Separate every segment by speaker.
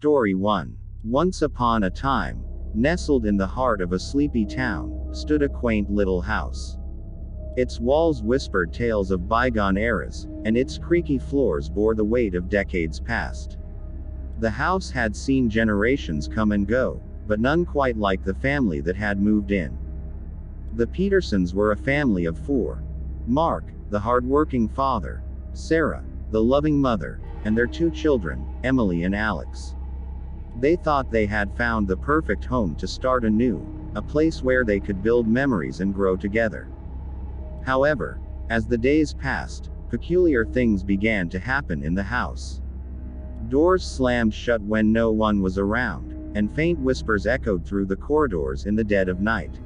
Speaker 1: Story 1. Once upon a time, nestled in the heart of a sleepy town, stood a quaint little house. Its walls whispered tales of bygone eras, and its creaky floors bore the weight of decades past. The house had seen generations come and go, but none quite like the family that had moved in. The Petersons were a family of four. Mark, the hard-working father; Sarah, the loving mother; and their two children, Emily and Alex. They thought they had found the perfect home to start anew, a place where they could build memories and grow together. However, as the days passed, peculiar things began to happen in the house. Doors slammed shut when no one was around, and faint whispers echoed through the corridors in the dead of night.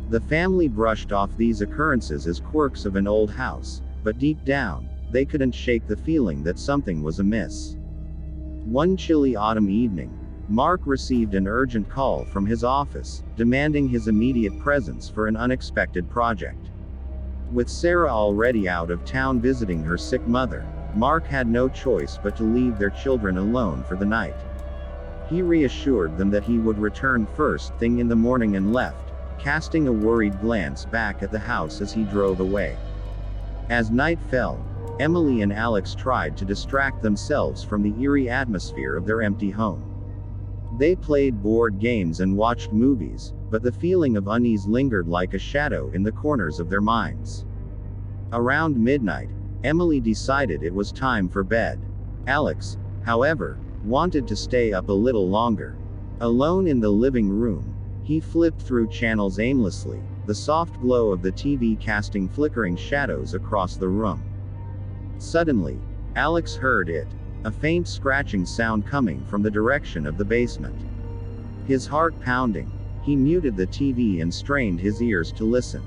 Speaker 1: The family brushed off these occurrences as quirks of an old house, but deep down, they couldn't shake the feeling that something was amiss. One chilly autumn evening, Mark received an urgent call from his office, demanding his immediate presence for an unexpected project. With Sarah already out of town visiting her sick mother, Mark had no choice but to leave their children alone for the night. He reassured them that he would return first thing in the morning and left, casting a worried glance back at the house as he drove away. As night fell, Emily and Alex tried to distract themselves from the eerie atmosphere of their empty home. They played board games and watched movies, but the feeling of unease lingered like a shadow in the corners of their minds. Around midnight, Emily decided it was time for bed. Alex, however, wanted to stay up a little longer. Alone in the living room, he flipped through channels aimlessly, the soft glow of the TV casting flickering shadows across the room. Suddenly, Alex heard it, a faint scratching sound coming from the direction of the basement. His heart pounding, he muted the TV and strained his ears to listen.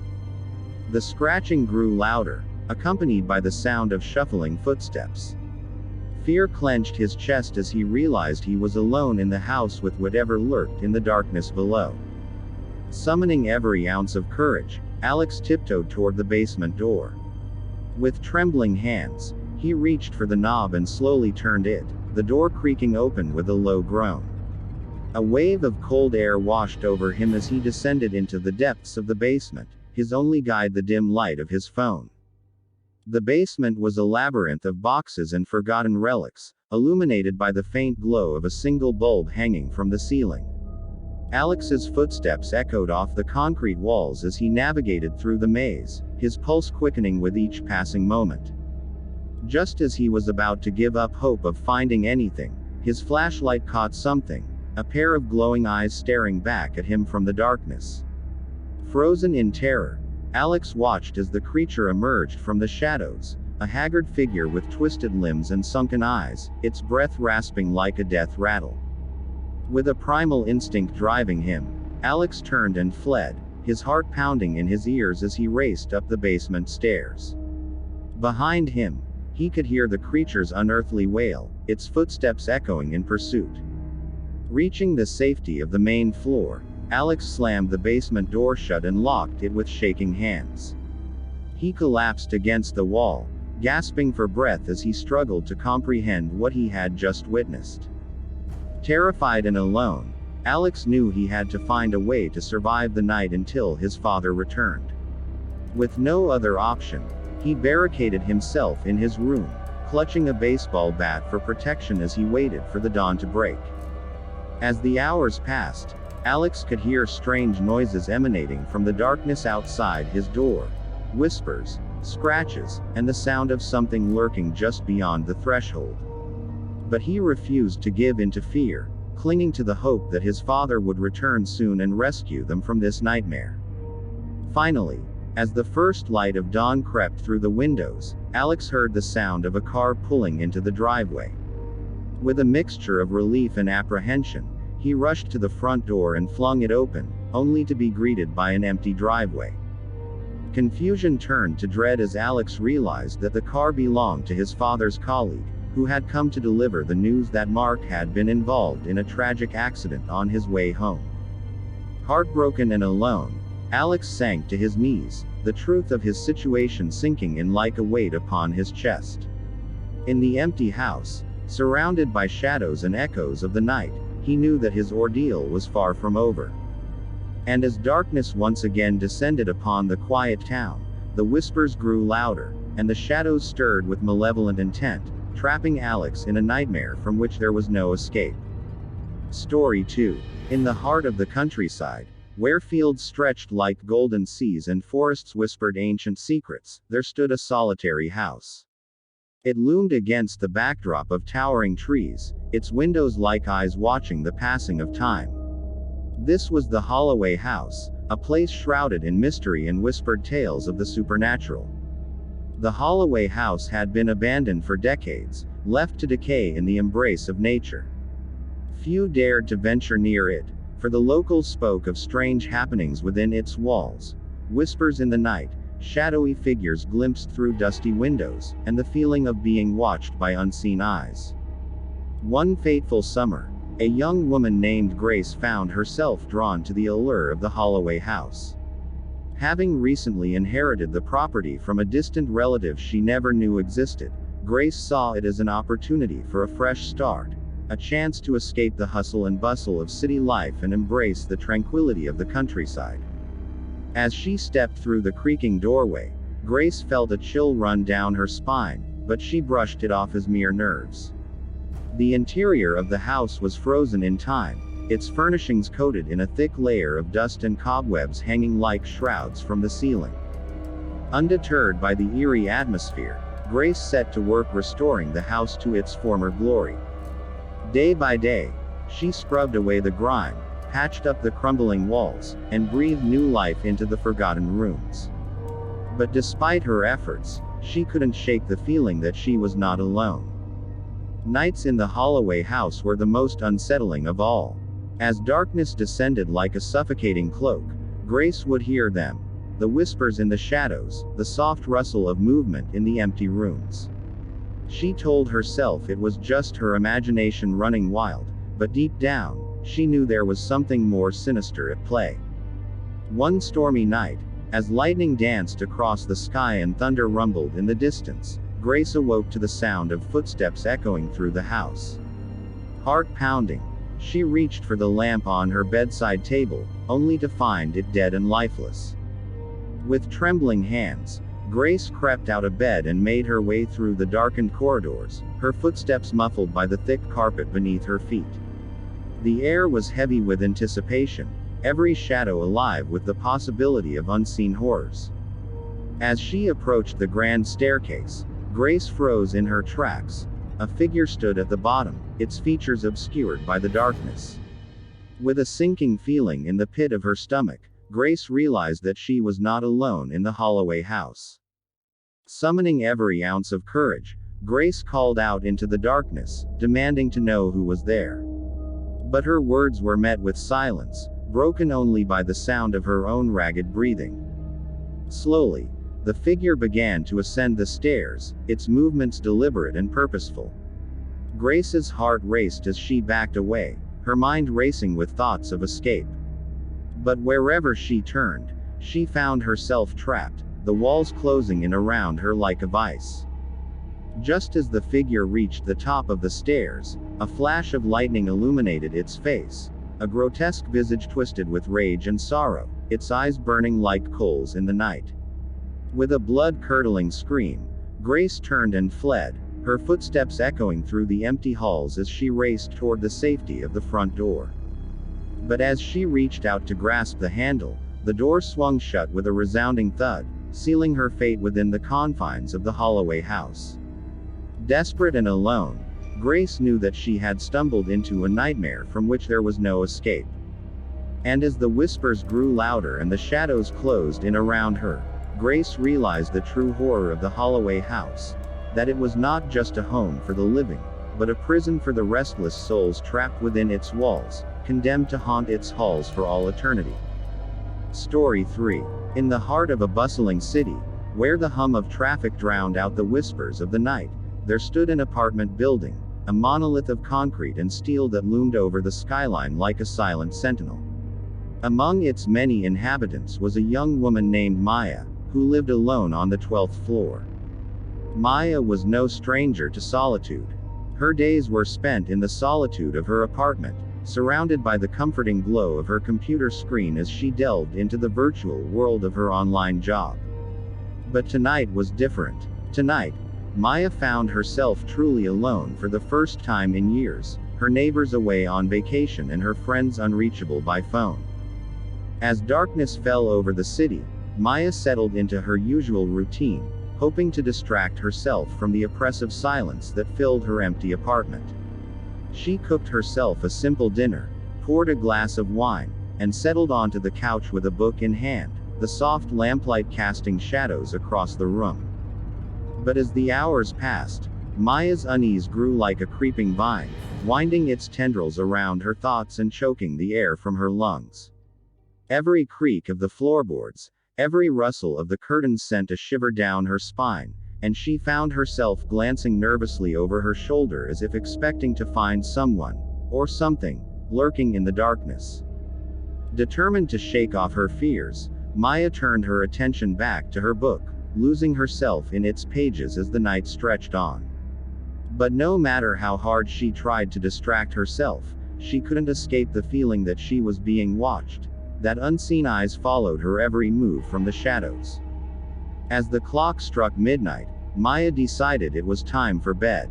Speaker 1: The scratching grew louder, accompanied by the sound of shuffling footsteps. Fear clenched his chest as he realized he was alone in the house with whatever lurked in the darkness below. Summoning every ounce of courage, Alex tiptoed toward the basement door. With trembling hands, he reached for the knob and slowly turned it, the door creaking open with a low groan. A wave of cold air washed over him as he descended into the depths of the basement, his only guide the dim light of his phone. The basement was a labyrinth of boxes and forgotten relics, illuminated by the faint glow of a single bulb hanging from the ceiling. Alex's footsteps echoed off the concrete walls as he navigated through the maze, his pulse quickening with each passing moment. Just as he was about to give up hope of finding anything, his flashlight caught something, a pair of glowing eyes staring back at him from the darkness. Frozen in terror, Alex watched as the creature emerged from the shadows, a haggard figure with twisted limbs and sunken eyes, its breath rasping like a death rattle. With a primal instinct driving him, Alex turned and fled, his heart pounding in his ears as he raced up the basement stairs. Behind him, he could hear the creature's unearthly wail, its footsteps echoing in pursuit. Reaching the safety of the main floor, Alex slammed the basement door shut and locked it with shaking hands. He collapsed against the wall, gasping for breath as he struggled to comprehend what he had just witnessed. Terrified and alone, Alex knew he had to find a way to survive the night until his father returned. With no other option, he barricaded himself in his room, clutching a baseball bat for protection as he waited for the dawn to break. As the hours passed, Alex could hear strange noises emanating from the darkness outside his door. Whispers, scratches, and the sound of something lurking just beyond the threshold. But he refused to give in to fear, clinging to the hope that his father would return soon and rescue them from this nightmare. Finally, as the first light of dawn crept through the windows, Alex heard the sound of a car pulling into the driveway. With a mixture of relief and apprehension, he rushed to the front door and flung it open, only to be greeted by an empty driveway. Confusion turned to dread as Alex realized that the car belonged to his father's colleague, who had come to deliver the news that Mark had been involved in a tragic accident on his way home. Heartbroken and alone, Alex sank to his knees, the truth of his situation sinking in like a weight upon his chest. In the empty house, Surrounded by shadows and echoes of the night, he knew that his ordeal was far from over. And as darkness once again descended upon the quiet town, the whispers grew louder, and the shadows stirred with malevolent intent, trapping Alex in a nightmare from which there was no escape. Story 2. In the heart of the countryside, where fields stretched like golden seas and forests whispered ancient secrets, there stood a solitary house. It loomed against the backdrop of towering trees, its windows like eyes watching the passing of time. This was the Holloway House, a place shrouded in mystery and whispered tales of the supernatural. The Holloway House had been abandoned for decades, left to decay in the embrace of nature. Few dared to venture near it, for the locals spoke of strange happenings within its walls, whispers in the night, shadowy figures glimpsed through dusty windows, and the feeling of being watched by unseen eyes. One fateful summer, a young woman named Grace found herself drawn to the allure of the Holloway House. Having recently inherited the property from a distant relative she never knew existed, Grace saw it as an opportunity for a fresh start, a chance to escape the hustle and bustle of city life and embrace the tranquility of the countryside. As she stepped through the creaking doorway, Grace felt a chill run down her spine, but she brushed it off as mere nerves. The interior of the house was frozen in time, its furnishings coated in a thick layer of dust and cobwebs hanging like shrouds from the ceiling. Undeterred by the eerie atmosphere, Grace set to work restoring the house to its former glory. Day by day, she scrubbed away the grime, patched up the crumbling walls, and breathed new life into the forgotten rooms. But despite her efforts, she couldn't shake the feeling that she was not alone. Nights in the Holloway House were the most unsettling of all. As darkness descended like a suffocating cloak, Grace would hear them, the whispers in the shadows, the soft rustle of movement in the empty rooms. She told herself it was just her imagination running wild, but deep down, she knew there was something more sinister at play. One stormy night, as lightning danced across the sky and thunder rumbled in the distance, Grace awoke to the sound of footsteps echoing through the house. Heart pounding, she reached for the lamp on her bedside table, only to find it dead and lifeless. With trembling hands, Grace crept out of bed and made her way through the darkened corridors, her footsteps muffled by the thick carpet beneath her feet. The air was heavy with anticipation, every shadow alive with the possibility of unseen horrors. As she approached the grand staircase, Grace froze in her tracks. A figure stood at the bottom, its features obscured by the darkness. With a sinking feeling in the pit of her stomach, Grace realized that she was not alone in the Holloway House. Summoning every ounce of courage, Grace called out into the darkness, demanding to know who was there. But her words were met with silence, broken only by the sound of her own ragged breathing. Slowly, the figure began to ascend the stairs, its movements deliberate and purposeful. Grace's heart raced as she backed away, her mind racing with thoughts of escape. But wherever she turned, she found herself trapped, the walls closing in around her like a vice. Just as the figure reached the top of the stairs, a flash of lightning illuminated its face, a grotesque visage twisted with rage and sorrow, its eyes burning like coals in the night. With a blood-curdling scream, Grace turned and fled, her footsteps echoing through the empty halls as she raced toward the safety of the front door. But as she reached out to grasp the handle, the door swung shut with a resounding thud, sealing her fate within the confines of the Holloway House. Desperate and alone, Grace knew that she had stumbled into a nightmare from which there was no escape. And as the whispers grew louder and the shadows closed in around her, Grace realized the true horror of the Holloway House, that it was not just a home for the living, but a prison for the restless souls trapped within its walls, condemned to haunt its halls for all eternity. Story 3. In the heart of a bustling city, where the hum of traffic drowned out the whispers of the night, there stood an apartment building, a monolith of concrete and steel that loomed over the skyline like a silent sentinel. Among its many inhabitants was a young woman named Maya, who lived alone on the 12th floor. Maya was no stranger to solitude. Her days were spent in the solitude of her apartment, surrounded by the comforting glow of her computer screen as she delved into the virtual world of her online job. But tonight was different. Tonight, Maya found herself truly alone for the first time in years, her neighbors away on vacation and her friends unreachable by phone. As darkness fell over the city, Maya settled into her usual routine, hoping to distract herself from the oppressive silence that filled her empty apartment. She cooked herself a simple dinner, poured a glass of wine, and settled onto the couch with a book in hand, the soft lamplight casting shadows across the room. But as the hours passed, Maya's unease grew like a creeping vine, winding its tendrils around her thoughts and choking the air from her lungs. Every creak of the floorboards, every rustle of the curtains sent a shiver down her spine, and she found herself glancing nervously over her shoulder as if expecting to find someone, or something, lurking in the darkness. Determined to shake off her fears, Maya turned her attention back to her book, losing herself in its pages as the night stretched on. But no matter how hard she tried to distract herself, she couldn't escape the feeling that she was being watched, that unseen eyes followed her every move from the shadows. As the clock struck midnight, Maya decided it was time for bed.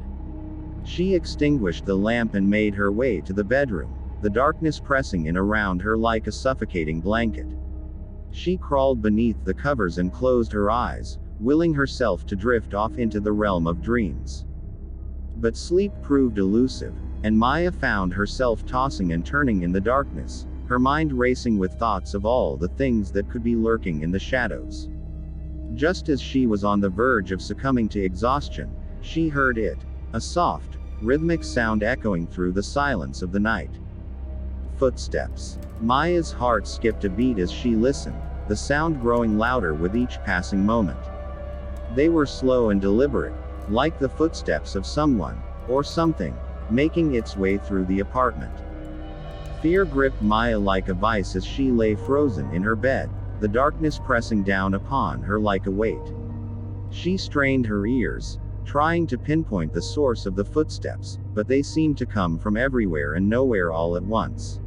Speaker 1: She extinguished the lamp and made her way to the bedroom, the darkness pressing in around her like a suffocating blanket. She crawled beneath the covers and closed her eyes, willing herself to drift off into the realm of dreams. But sleep proved elusive, and Maya found herself tossing and turning in the darkness, her mind racing with thoughts of all the things that could be lurking in the shadows. Just as she was on the verge of succumbing to exhaustion, she heard it, a soft, rhythmic sound echoing through the silence of the night. Footsteps. Maya's heart skipped a beat as she listened, the sound growing louder with each passing moment. They were slow and deliberate, like the footsteps of someone, or something, making its way through the apartment. Fear gripped Maya like a vice as she lay frozen in her bed, the darkness pressing down upon her like a weight. She strained her ears, trying to pinpoint the source of the footsteps, but they seemed to come from everywhere and nowhere all at once.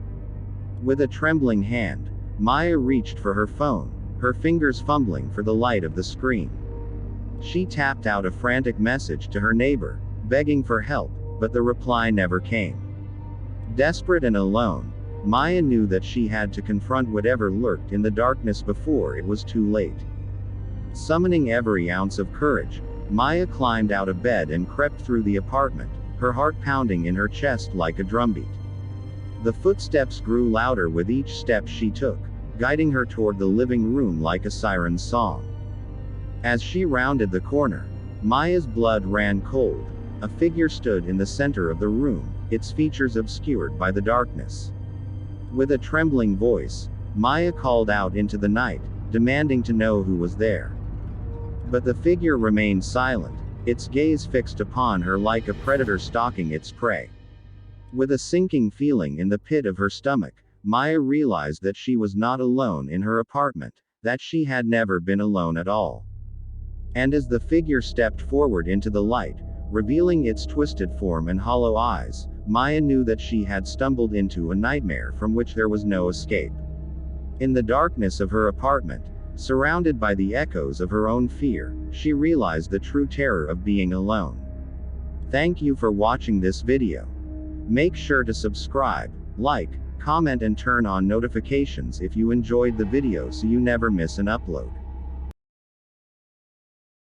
Speaker 1: With a trembling hand, Maya reached for her phone, her fingers fumbling for the light of the screen. She tapped out a frantic message to her neighbor, begging for help, but the reply never came. Desperate and alone, Maya knew that she had to confront whatever lurked in the darkness before it was too late. Summoning every ounce of courage, Maya climbed out of bed and crept through the apartment, her heart pounding in her chest like a drumbeat. The footsteps grew louder with each step she took, guiding her toward the living room like a siren's song. As she rounded the corner, Maya's blood ran cold. A figure stood in the center of the room, its features obscured by the darkness. With a trembling voice, Maya called out into the night, demanding to know who was there. But the figure remained silent, its gaze fixed upon her like a predator stalking its prey. With a sinking feeling in the pit of her stomach, Maya realized that she was not alone in her apartment, that she had never been alone at all. And as the figure stepped forward into the light, revealing its twisted form and hollow eyes, Maya knew that she had stumbled into a nightmare from which there was no escape. In the darkness of her apartment, surrounded by the echoes of her own fear, she realized the true terror of being alone. Thank you for watching this video. Make sure to subscribe, like, comment and turn on notifications if you enjoyed the video so you never miss an upload.